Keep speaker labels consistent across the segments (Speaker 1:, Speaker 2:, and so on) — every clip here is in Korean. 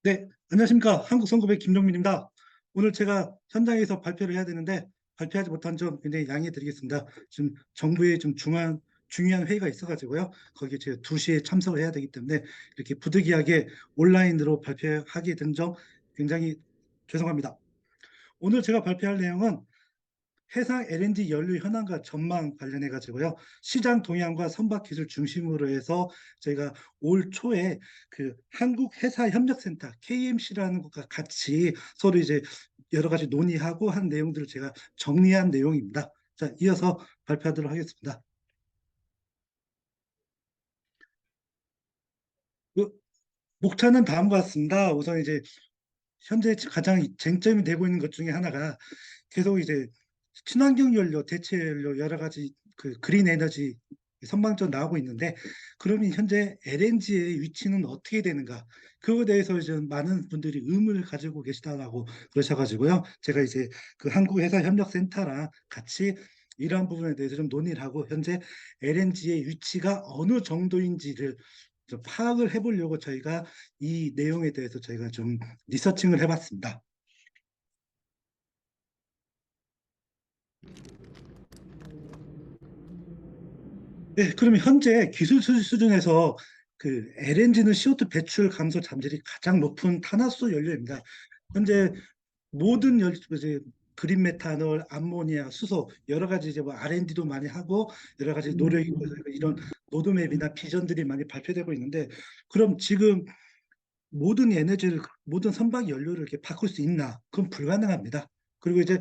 Speaker 1: 네, 안녕하십니까. 한국선급의 김종민입니다. 오늘 제가 현장에서 발표를 해야 되는데 발표하지 못한 점 굉장히 양해해 드리겠습니다. 지금 정부의 좀 중요한 회의가 있어가지고요. 거기에 제가 2시에 참석을 해야 되기 때문에 이렇게 부득이하게 온라인으로 발표하게 된 점 굉장히 죄송합니다. 오늘 제가 발표할 내용은 해상 LNG 연료 현황과 전망 관련해 가지고요. 시장 동향과 선박 기술 중심으로 해서 저희가 올 초에 그 한국해사협력센터 KMC라는 것과 같이 서로 이제 여러 가지 논의하고 한 내용들을 제가 정리한 내용입니다. 자, 이어서 발표하도록 하겠습니다. 그 목차는 다음과 같습니다. 우선 이제 현재 가장 쟁점이 되고 있는 것 중에 하나가 계속 이제 친환경 연료, 대체 연료 여러 가지 그 그린 에너지 선방전 나오고 있는데 그러면 현재 LNG의 위치는 어떻게 되는가? 그거에 대해서 이제 많은 분들이 의문을 가지고 계시다라고 그러셔가지고요. 제가 이제 그 한국회사협력센터랑 같이 이러한 부분에 대해서 좀 논의를 하고 현재 LNG의 위치가 어느 정도인지를 좀 파악을 해보려고 저희가 이 내용에 대해서 저희가 좀 리서칭을 해봤습니다. 네, 그러면 현재 기술 수준에서 그 LNG는 CO2 배출 감소 잠재력이 가장 높은 탄화수 연료입니다. 현재 모든 이제 그린 메탄올, 암모니아, 수소 여러 가지 이제 뭐 R&D도 많이 하고 여러 가지 노력이 있고 이런 로드맵이나 비전들이 많이 발표되고 있는데 그럼 지금 모든 선박 연료를 이렇게 바꿀 수 있나? 그건 불가능합니다. 그리고 이제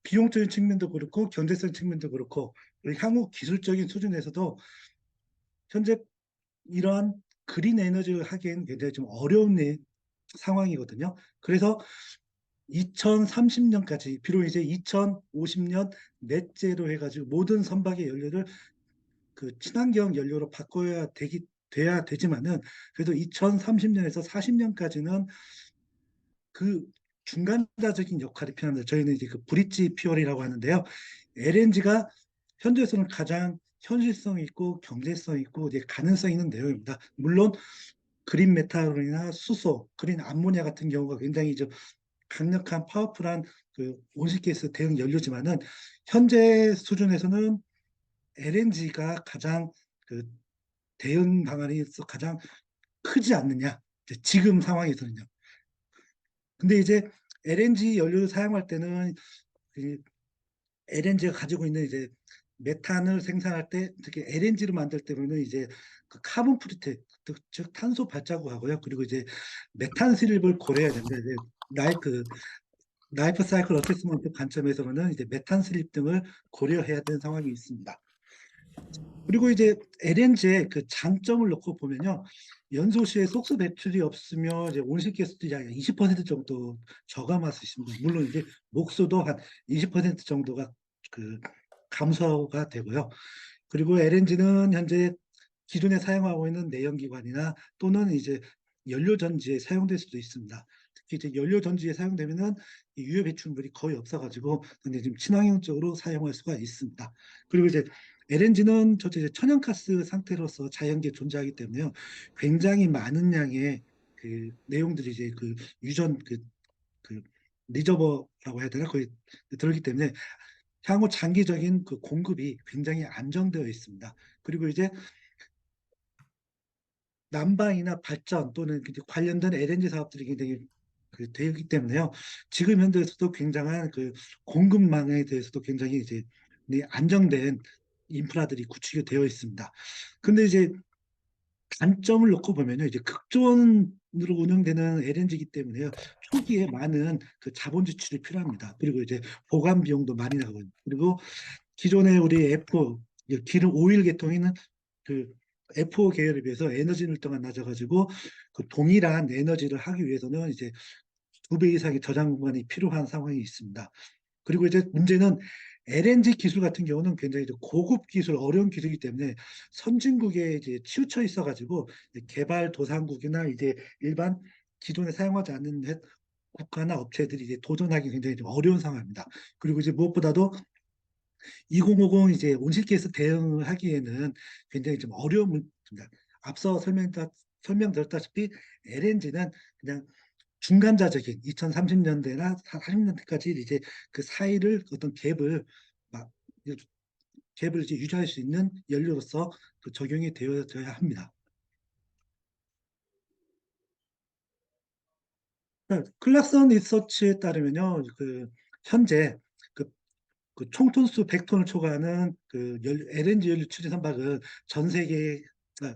Speaker 1: 비용적인 측면도 그렇고 경제성 측면도 그렇고 향후 기술적인 수준에서도 현재 이러한 그린 에너지를 하기에는 굉장히 좀 어려운 상황이거든요. 그래서 2030년까지 비록 이제 2050년 넷제로 해가지고 모든 선박의 연료를 그 친환경 연료로 돼야 되지만은 그래도 2030년에서 40년까지는 그 중간자적인 역할이 필요합니다. 저희는 이제 그 브릿지 퓨얼이라고 하는데요. LNG가 현재에서는 가장 현실성 있고 경제성 있고 이제 가능성 있는 내용입니다. 물론 그린 메탄올이나 수소, 그린 암모니아 같은 경우가 굉장히 좀 강력한 파워풀한 그 온실가스 대응 연료지만은 현재 수준에서는 LNG가 가장 그 대응 방안이 가장 크지 않느냐. 지금 상황에서는요. 근데 이제 LNG 연료를 사용할 때는 LNG가 가지고 있는 이제 메탄을 생산할 때 특히 LNG를 만들 때는 이제 그 카본 프리트 즉 탄소 발자국하고요. 그리고 이제 메탄 수립을 고려해야 됩니다. 이제 라이프 사이클 어세스먼트 관점에서는 이제 메탄 수립 등을 고려해야 되는 상황이 있습니다. 그리고 이제 LNG의 그 장점을 놓고 보면요. 연소 시에 속수 배출이 없으며 이제 온실가스도 약 20% 정도 저감할 수 있습니다. 물론 이제 목수도 한 20% 정도가 그 감소가 되고요. 그리고 LNG는 현재 기존에 사용하고 있는 내연기관이나 또는 이제 연료전지에 사용될 수도 있습니다. 특히 이제 연료전지에 사용되면은 유해 배출물이 거의 없어가지고 근데 지금 친환경적으로 사용할 수가 있습니다. 그리고 이제 LNG는 저도 이제 천연가스 상태로서 자연계에 존재하기 때문에요. 굉장히 많은 양의 그 내용들이 이제 그 유전 그 리저버라고 해야 되나 거기 들기 때문에 향후 장기적인 그 공급이 굉장히 안정되어 있습니다. 그리고 이제 난방이나 발전 또는 관련된 LNG 사업들이 굉장히 되기 때문에요. 지금 현재에서도 굉장한 그 공급망에 대해서도 굉장히 이제 안정된 인프라들이 구축이 되어 있습니다. 근데 이제 단점을 놓고 보면요, 이제 극존으로 운영되는 LNG이기 때문에요, 초기에 많은 그 자본 지출이 필요합니다. 그리고 이제 보관 비용도 많이 나가고요. 그리고 기존의 우리 기름 오일 계통에는 그 F5 계열에 비해서 에너지 밀도가 낮아가지고 그 동일한 에너지를 하기 위해서는 이제 2배 이상의 저장 공간이 필요한 상황이 있습니다. 그리고 이제 문제는 LNG 기술 같은 경우는 굉장히 고급 기술, 어려운 기술이기 때문에 선진국에 이제 치우쳐 있어가지고 개발도상국이나 이제 일반 기존에 사용하지 않는 국가나 업체들이 이제 도전하기 굉장히 좀 어려운 상황입니다. 그리고 이제 무엇보다도 2050 이제 온실가스 대응을 하기에는 굉장히 좀 어려움을 줍니다. 앞서 설명드렸다시피 LNG는 그냥 중간자적인 2030년대나 40년대까지 이제 그 사이를 어떤 막 갭을 이제 유지할 수 있는 연료로서 그 적용이 되어져야 합니다. 클락선 리서치에 따르면요, 현재 그, 그 총톤수 100톤을 초과하는 LNG 연료 추진 선박은 전 세계 아,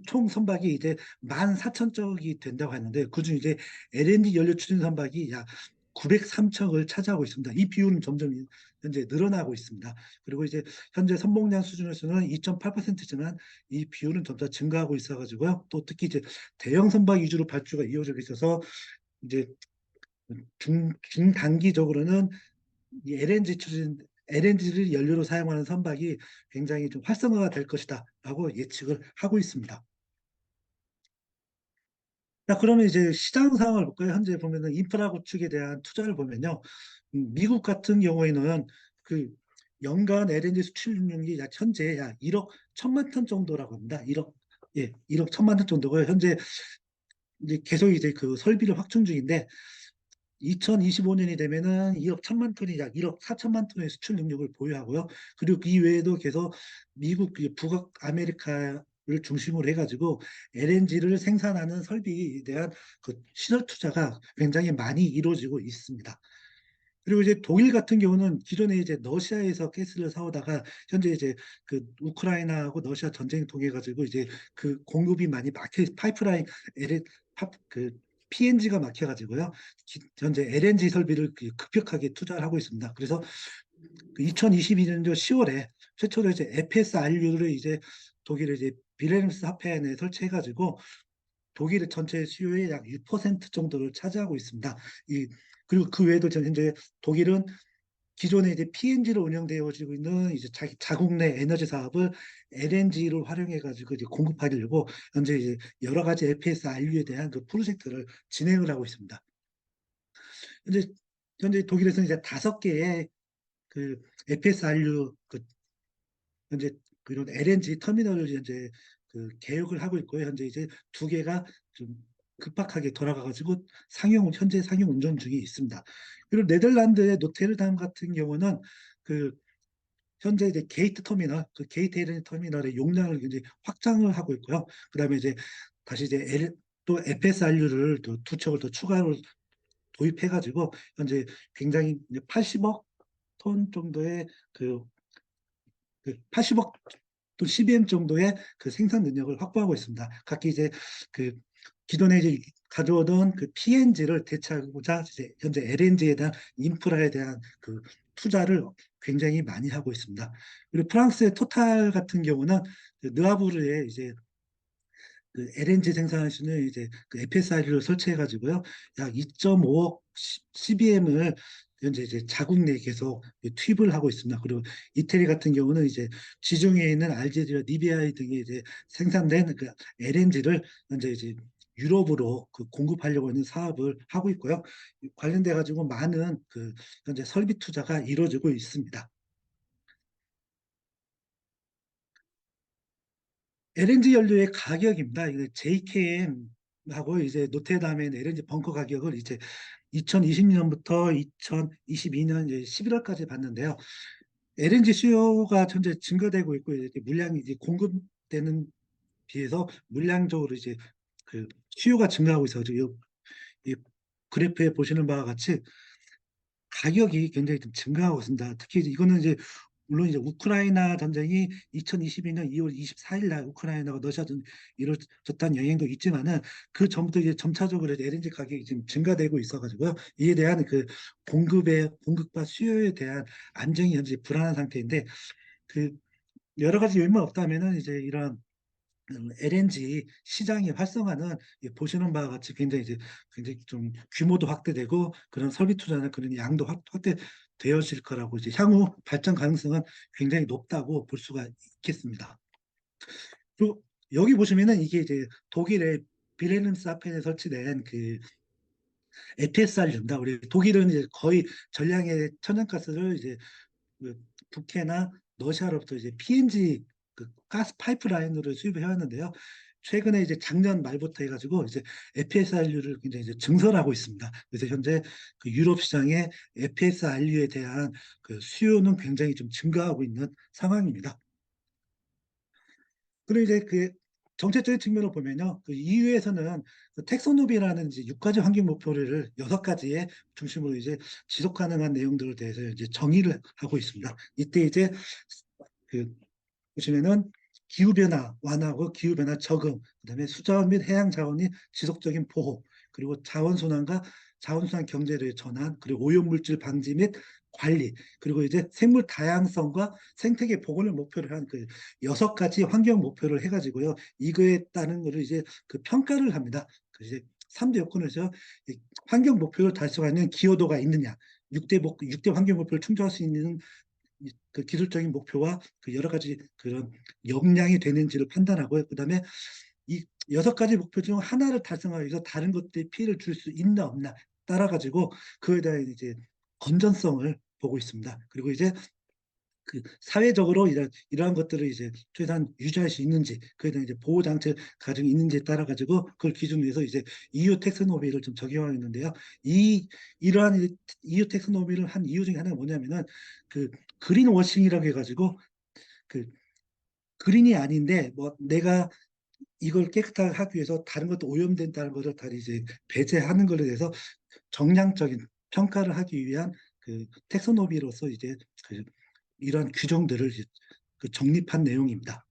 Speaker 1: 총 선박이 이제 14,000척이 된다고 하는데 그중 이제 LNG 연료 추진 선박이 약 903척을 차지하고 있습니다. 이 비율은 점점 현재 늘어나고 있습니다. 그리고 이제 현재 선봉량 수준에서는 2.8%지만 이 비율은 점차 증가하고 있어가지고요. 또 특히 이제 대형 선박 위주로 발주가 이어지고 있어서 이제 중단기적으로는 이 LNG를 연료로 사용하는 선박이 굉장히 좀 활성화가 될 것이다라고 예측을 하고 있습니다. 자, 그러면 이제 시장 상황을 볼까요? 현재 보면은 인프라 구축에 대한 투자를 보면요. 미국 같은 경우에는 그 연간 LNG 수출용량이 약 현재 약 1억 1천만 톤 정도라고 합니다. 1억 1천만 톤 정도고요. 현재 이제 계속 이제 그 설비를 확충 중인데 2025년이 되면은 2억 1천만 톤이 약 1억 4천만 톤의 수출 능력을 보유하고요. 그리고 이 외에도 계속 미국 북악 아메리카를 중심으로 해가지고 LNG를 생산하는 설비에 대한 그 시설 투자가 굉장히 많이 이루어지고 있습니다. 그리고 이제 독일 같은 경우는 기존에 이제 러시아에서 가스를 사오다가 현재 이제 그 우크라이나하고 러시아 전쟁을 통해 가지고 이제 그 공급이 많이 막혀 파이프라인 엘 그 PNG가 막혀 가지고요. 현재 LNG 설비를 급격하게 투자를 하고 있습니다. 그래서 2022년도 10월에 최초로 이제 FSRU를 이제 독일의 이제 빌헬름스 하펜에 설치해 가지고 독일의 전체 수요의 약 6% 정도를 차지하고 있습니다. 그리고 그 외에도 현재 독일은 기존에 이제 PNG로 운영되어지고 있는 이제 자국 내 에너지 사업을 LNG를 활용해 가지고 이제 공급하려고 현재 이제 여러 가지 FSRU에 대한 그 프로젝트를 진행을 하고 있습니다. 현재 독일에서는 이제 5개의 그 FSRU 현재 그런 LNG 터미널을 현재 계획을 하고 있고요. 현재 이제 2개가 좀 급박하게 돌아가가지고 현재 상용 운전 중에 있습니다. 그리고 네덜란드의 노테르담 같은 경우는 그 현재 이제 게이트 LNG 터미널의 용량을 이제 확장을 하고 있고요. 그다음에 이제 다시 이제 또 FSRU를 또 2척을 더 추가로 도입해가지고 현재 굉장히 80억 톤 정도의 그 80억 또 CBM 정도의 그 생산 능력을 확보하고 있습니다. 각기 이제 그 기존에 이제 가져오던 그 PNG를 대체하고자 이제 현재 LNG에 대한 인프라에 대한 그 투자를 굉장히 많이 하고 있습니다. 그리고 프랑스의 토탈 같은 경우는 그 느아부르에 이제 그 LNG 생산할 수 있는 이제 그 FSRU를 설치해가지고요. 약 2.5억 CBM을 현재 이제 자국 내에 계속 투입을 하고 있습니다. 그리고 이태리 같은 경우는 이제 지중해에 있는 알제리와 리비아 등에 이제 생산된 그 LNG를 현재 이제 유럽으로 그 공급하려고 하는 사업을 하고 있고요. 관련돼 가지고 많은 그 현재 설비 투자가 이루어지고 있습니다. LNG 연료의 가격입니다. 이게 JKM하고 이제 노테담의 LNG 벙커 가격을 이제 2020년부터 2022년 이제 11월까지 봤는데요. LNG 수요가 현재 증가되고 있고 이제 물량이 이제 공급되는 비해서 물량적으로 이제 그 수요가 증가하고 있어서 이 그래프에 보시는 바와 같이 가격이 굉장히 좀 증가하고 있습니다. 특히 이거는 이제 물론 이제 우크라이나 전쟁이 2022년 2월 24일 날 우크라이나가 러시아전 이루어졌다는 영향도 있지만은 그 전부터 이제 점차적으로 LNG 가격이 지금 증가되고 있어가지고요. 이에 대한 그 공급과 수요에 대한 안정이 현재 불안한 상태인데 그 여러 가지 요인만 없다면은 이제 이런 LNG 시장의 활성화는 보시는 바와 같이 굉장히 좀 규모도 확대되고 그런 설비 투자나 그런 양도 확대되어질 거라고 이제 향후 발전 가능성은 굉장히 높다고 볼 수가 있겠습니다. 그리고 여기 보시면은 이게 이제 독일의 빌헬름스하펜에 설치된 그 FSRU입니다. 우리 독일은 이제 거의 전량의 천연가스를 이제 그 북해나 러시아로부터 이제 PNG 그 가스 파이프라인으로 수입을 해왔는데요. 최근에 이제 작년 말부터 해가지고 이제 FSRU를 굉장히 이제 증설하고 있습니다. 그래서 현재 그 유럽 시장에 FSRU에 대한 그 수요는 굉장히 좀 증가하고 있는 상황입니다. 그리고 이제 그 정책적인 측면으로 보면요, 그 EU에서는 그 텍소노미라는 이제 6가지 환경 목표를 6가지의 중심으로 이제 지속 가능한 내용들에 대해서 이제 정의를 하고 있습니다. 이때 이제 그 보시면은 기후변화 완화하고 기후변화 적응, 그다음에 수자원 및 해양 자원이 지속적인 보호, 그리고 자원순환과 자원순환 경제의 전환, 그리고 오염물질 방지 및 관리, 그리고 이제 생물 다양성과 생태계 복원을 목표로 한 그 6가지 환경 목표를 해가지고요. 이거에 따른 거를 이제 그 평가를 합니다. 그 이제 3대 요건에서 환경 목표를 달성하는 기여도가 있느냐, 6대 환경 목표를 충족할 수 있는 그 기술적인 목표와 그 여러 가지 그런 역량이 되는지를 판단하고요. 그다음에 이 6가지 목표 중 하나를 달성하기 위해서 다른 것들이 피해를 줄 수 있나 없나 따라 가지고 그에 대한 이제 건전성을 보고 있습니다. 그리고 이제 그 사회적으로 이러한 것들을 이제 최대한 유지할 수 있는지, 그에 대한 이제 보호 장치 가지고 있는지에 따라 가지고 그걸 기준으로 해서 이제 EU 텍스노미를 좀 적용하고 있는데요. 이러한 EU 텍스노미를 한 이유 중에 하나가 뭐냐면은 그 그린 워싱이라고 해가지고 그 그린이 아닌데 뭐 내가 이걸 깨끗하게 하기 위해서 다른 것도 오염된다는 것을 다 이제 배제하는 것에 대해서 정량적인 평가를 하기 위한 그 텍소노미로서 이제 그 이런 규정들을 이제 그 정립한 내용입니다.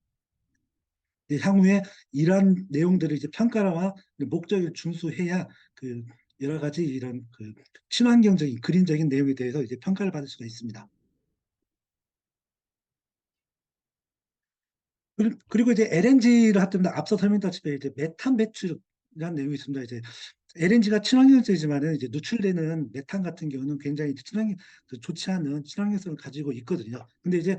Speaker 1: 향후에 이러한 내용들을 이제 평가와 목적을 준수해야 그 여러 가지 이런 그 친환경적인 그린적인 내용에 대해서 이제 평가를 받을 수가 있습니다. 그리고 이제 LNG를 하던 앞서 설명드렸다시피 이제 메탄 배출이라는 내용이 있습니다. 이제 LNG가 친환경적이지만은 이제 누출되는 메탄 같은 경우는 굉장히 친환경 좋지 않은 친환경성을 가지고 있거든요. 근데 이제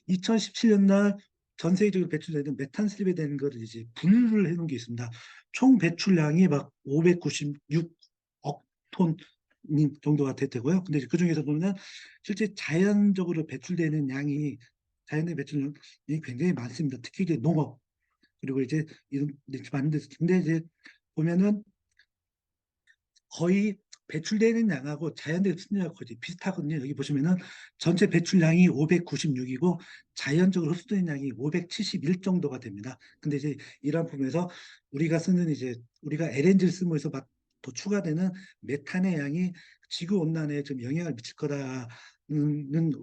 Speaker 1: 2017년 날 전 세계적으로 배출되는 메탄 슬립에 대한 거를 이제 분류를 해놓은 게 있습니다. 총 배출량이 막 596억 톤 정도가 됐다고요. 근데 그 중에서 보면 실제 자연적으로 배출되는 양이 자연의 배출량이 굉장히 많습니다. 특히 이제 농업 그리고 이제 이런 많은 데서 근데 이제 보면은 거의 배출되는 양하고 자연의 흡수량하고 거의 비슷하거든요. 여기 보시면은 전체 배출량이 596이고 자연적으로 흡수된 양이 571 정도가 됩니다. 근데 이제 이런 부분에서 우리가 쓰는 이제 우리가 LNG를 쓰면서 더 추가되는 메탄의 양이 지구 온난화에 좀 영향을 미칠 거다는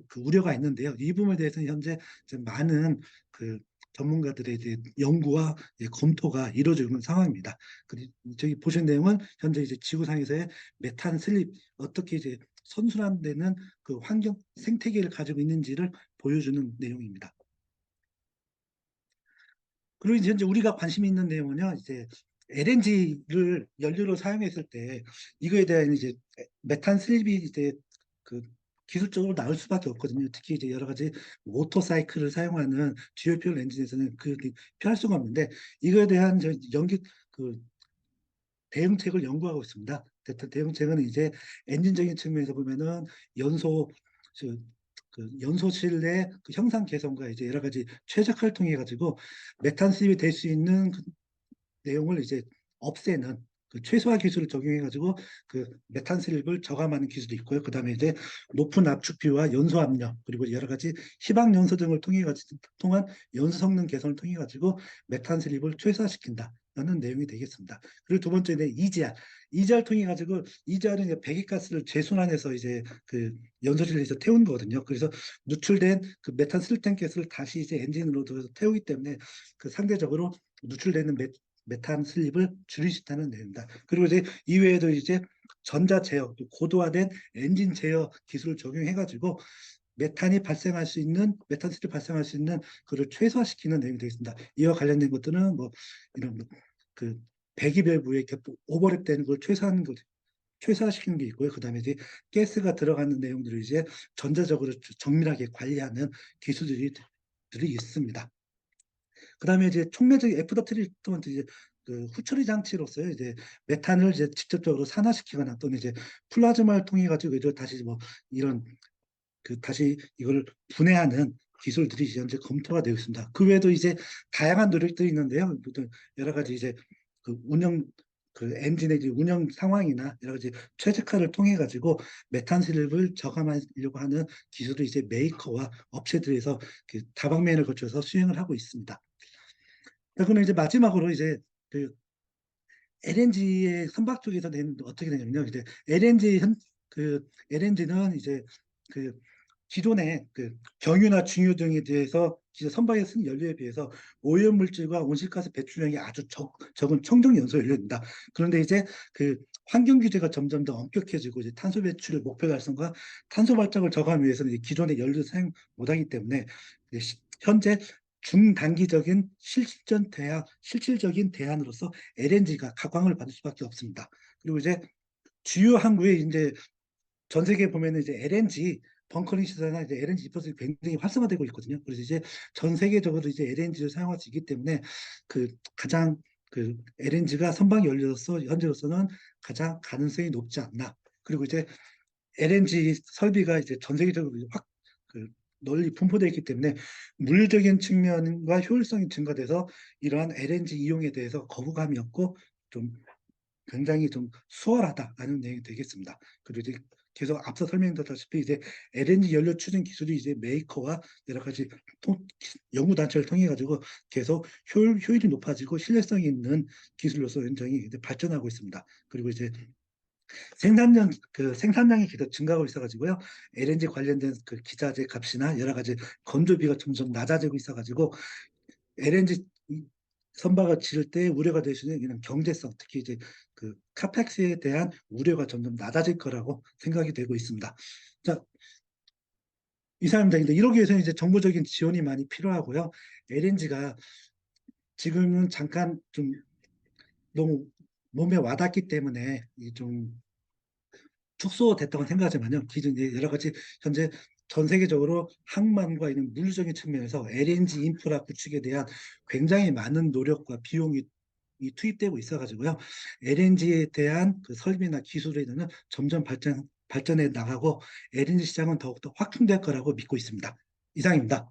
Speaker 1: 그 우려가 있는데요. 이 부분에 대해서는 현재 좀 많은 그 전문가들의 이제 연구와 검토가 이루어지고 있는 상황입니다. 그리고 저기 보신 내용은 현재 이제 지구상에서의 메탄 슬립 어떻게 이제 선순환되는 그 환경 생태계를 가지고 있는지를 보여주는 내용입니다. 그리고 이제 현재 우리가 관심 있는 내용은요, 이제 LNG를 연료로 사용했을 때 이거에 대한 이제 메탄 슬립이 이제 그 기술적으로 나올 수밖에 없거든요. 특히 이제 여러 가지 모터 사이클을 사용하는 듀얼 엔진에서는 그렇게 피할 수가 없는데 이거에 대한 저 연기 그 대응책을 연구하고 있습니다. 대응책은 이제 엔진적인 측면에서 보면은 연소 연소실 내 그 형상 개선과 이제 여러 가지 최적화를 통해 가지고 메탄 수입이 될 수 있는 그 내용을 이제 없애는 그 최소화 기술을 적용해 가지고 그 메탄 슬립을 저감하는 기술이 있고요. 그다음에 이제 높은 압축비와 연소 압력 그리고 여러 가지 희박 연소 등을 통해 가지고 통한 연소 성능 개선을 통해 가지고 메탄 슬립을 최소화시킨다라는 내용이 되겠습니다. 그리고 두 번째는 이지알. 이지알 통해 가지고 이지알은 이제 배기가스를 재순환해서 이제 그 연소실에서 태운 거거든요. 그래서 누출된 그 메탄 슬립된 가스를 다시 이제 엔진으로 들어서 태우기 때문에 그 상대적으로 누출되는 메탄 슬립을 줄일 수 있다는 내용입니다. 그리고 이제 이외에도 이제 전자 제어, 고도화된 엔진 제어 기술을 적용해가지고 메탄이 발생할 수 있는 메탄 슬립 발생할 수 있는 그를 최소화시키는 내용이 되겠습니다. 이와 관련된 것들은 뭐 이런 그 배기밸브에 오버랩되는 걸 최소화하는 것 최소화시키는 게 있고요. 그다음에 이제 가스가 들어가는 내용들을 이제 전자적으로 정밀하게 관리하는 기술들이 있습니다. 그다음에 이제 촉매적 애프터 트리트먼트 이제 그 후처리 장치로서 이제 메탄을 이제 직접적으로 산화시키거나 또는 이제 플라즈마를 통해 가지고 이제 다시 뭐 이런 그 다시 이걸 분해하는 기술들이 이제 현재 검토가 되고 있습니다. 그 외에도 이제 다양한 노력들이 있는데요. 여러 가지 이제 그 운영 그 엔진의 이제 운영 상황이나 여러 가지 최적화를 통해 가지고 메탄 슬립을 저감하려고 하는 기술을 이제 메이커와 업체들에서 그 다방면을 거쳐서 수행을 하고 있습니다. 그리고 이제 마지막으로 이제 그 LNG의 선박 쪽에서는 어떻게 되냐면요. 이제 LNG는 이제 그 기존의 그 경유나 중유 등에 대해서 기존 선박에 쓴 연료에 비해서 오염물질과 온실가스 배출량이 아주 적은 청정 연소 연료입니다. 그런데 이제 그 환경 규제가 점점 더 엄격해지고 이제 탄소 배출의 목표 달성과 탄소 발자국을 저감하기 위해서는 이제 기존의 연료 사용 못하기 때문에 현재 중단기적인 실질적인 대안으로서 LNG가 각광을 받을 수밖에 없습니다. 그리고 이제 주요 항구에 이제 전 세계에 보면은 이제 LNG 벙커링 시설이나 이제 LNG 디포트가 굉장히 활성화되고 있거든요. 그래서 이제 전 세계적으로 이제 LNG를 사용할 수 있기 때문에 그 가장 그 LNG가 선박 연료로서 현재로서는 가장 가능성이 높지 않나. 그리고 이제 LNG 설비가 이제 전 세계적으로 확그 널리 분포되어 있기 때문에 물리적인 측면과 효율성이 증가돼서 이러한 LNG 이용에 대해서 거부감이 없고 좀 굉장히 좀 수월하다라는 내용이 되겠습니다. 그리고 이제 계속 앞서 설명드렸다시피 이제 LNG 연료 추진 기술이 이제 메이커와 여러 가지 연구 단체를 통해 가지고 계속 효율이 높아지고 신뢰성 있는 기술로서 굉장히 이제 발전하고 있습니다. 그리고 이제 생산량이 계속 증가하고 있어가지고요. LNG 관련된 그 기자재 값이나 여러 가지 건조비가 점점 낮아지고 있어가지고 LNG 선박을 지을 때 우려가 될 수 있는 이런 경제성, 특히 이제 그 카펙스에 대한 우려가 점점 낮아질 거라고 생각이 되고 있습니다. 자, 이상입니다. 근데 이러기 위해서는 이제 정부적인 지원이 많이 필요하고요. LNG가 지금은 잠깐 좀 너무 몸에 와닿기 때문에 좀 축소됐다고 생각하지만요. 기존 이제 여러 가지 현재 전 세계적으로 항만과 이런 물리적인 측면에서 LNG 인프라 구축에 대한 굉장히 많은 노력과 비용이 투입되고 있어가지고요. LNG에 대한 그 설비나 기술에 대한 점점 발전해 나가고 LNG 시장은 더욱더 확충될 거라고 믿고 있습니다. 이상입니다.